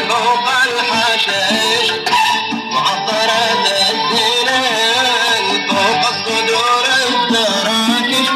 فوق الحشائش معطرة الزينان فوق الصدور التراكش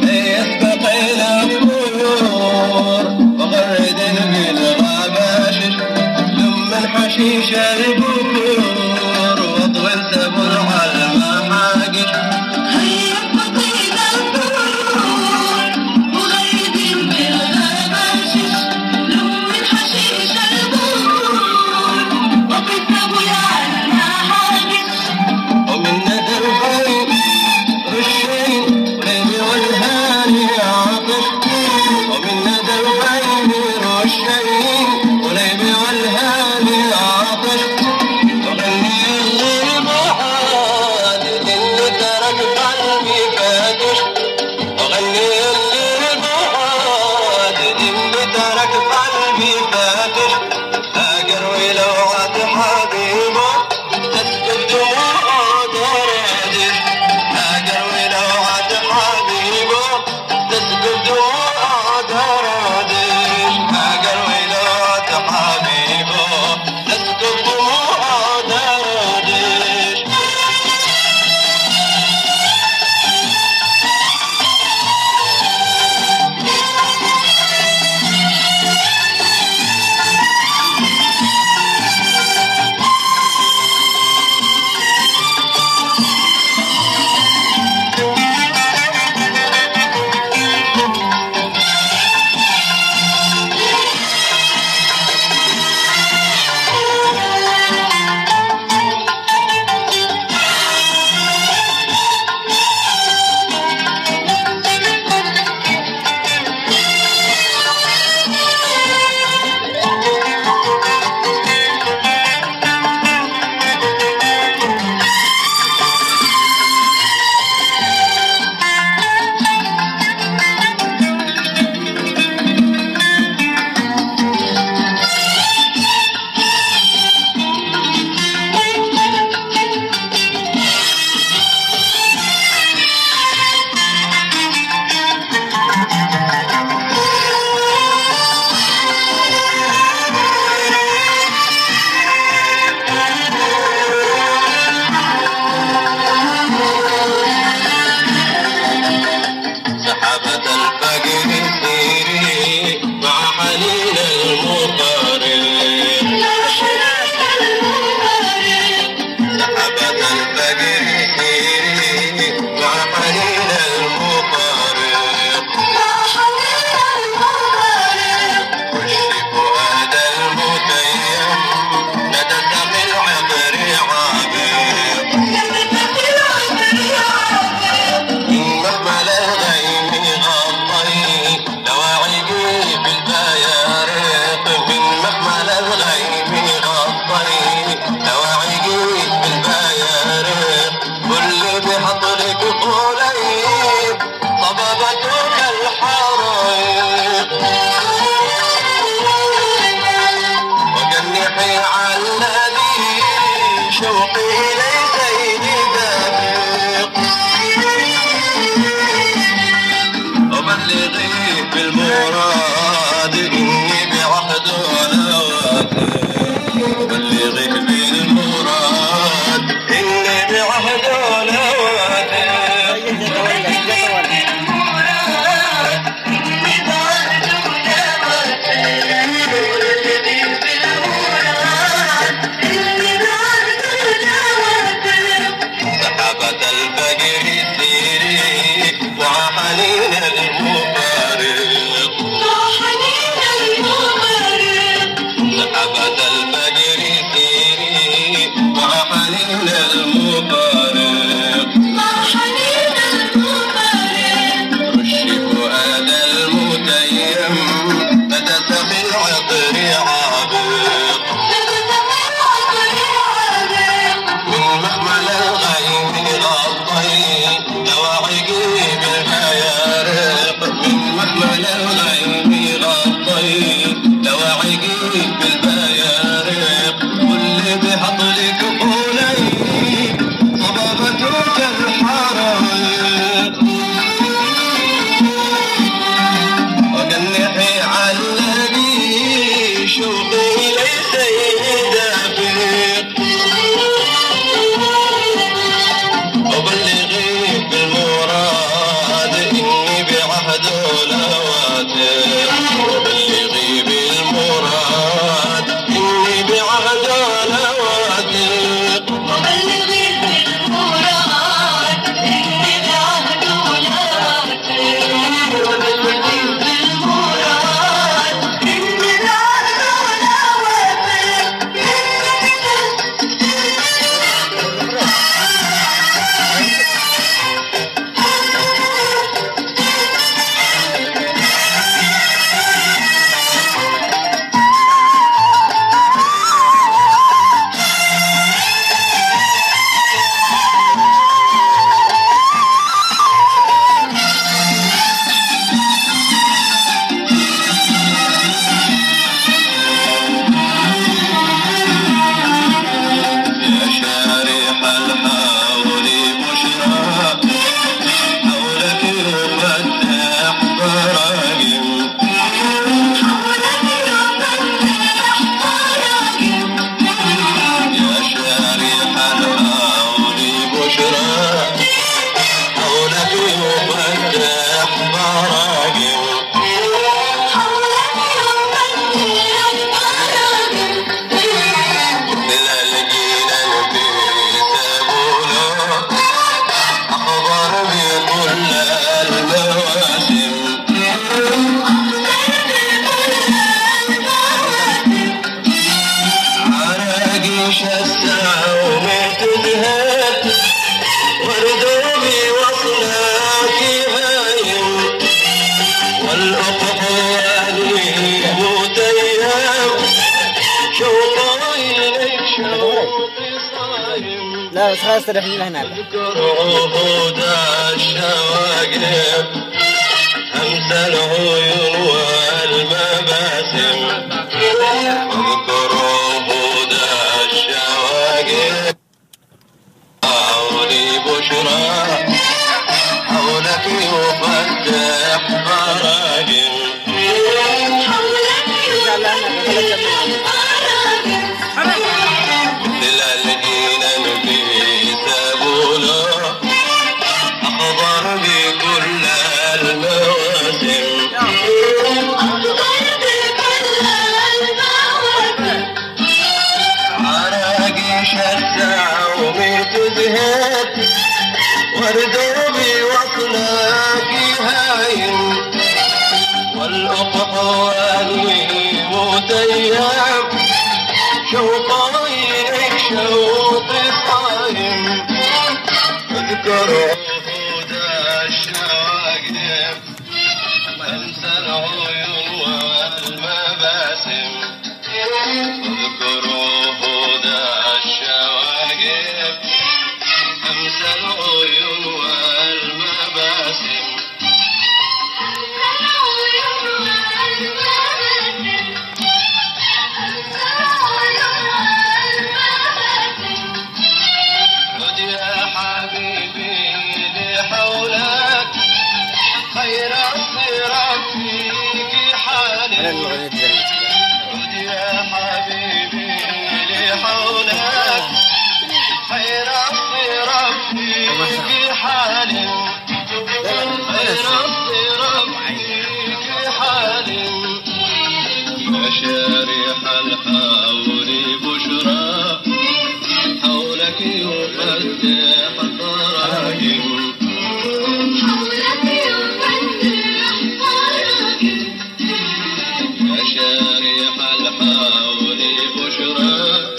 يسبق إلى الطيور وغرد بالغباشش لم الحشيش البكور واطول سبع المحاقش عراقيش الساوم تزهد وردوبي وصلك هايم والأفق وادي متيم شوقي إليك شوقي صايم لا بس خلاص ترحلين هناك. اذكر عهود الشواقف أمس العيون والمباسم اذكر عهود الشواقف حولي بشرى حولك يفتح براجم مثل الجنان في سبوله أخضر بكل المواسم عراقيش الساوم تزهد وردوبي وصلك هايم والأفق وادي متيم شوقي إليك شوقي صايم اذكر عهود الشواقف أنسى العيون والمباسم اذكر عهود الشواقف أنسى العيون والمباسم عد يا حبيبي لحولك خير الصراط فيك حالي عد يا حبيبي لحولك خير الصراط فيك حالي خير الصراط فيك حالي مشاريح الحول بشرى حولك يفتح براجم مشاريح الحول بشرى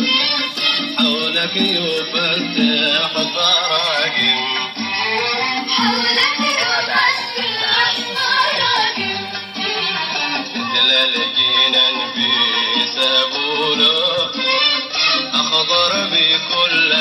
حولك يفتح براجم مثل الجنان في سبوله أخضر بكل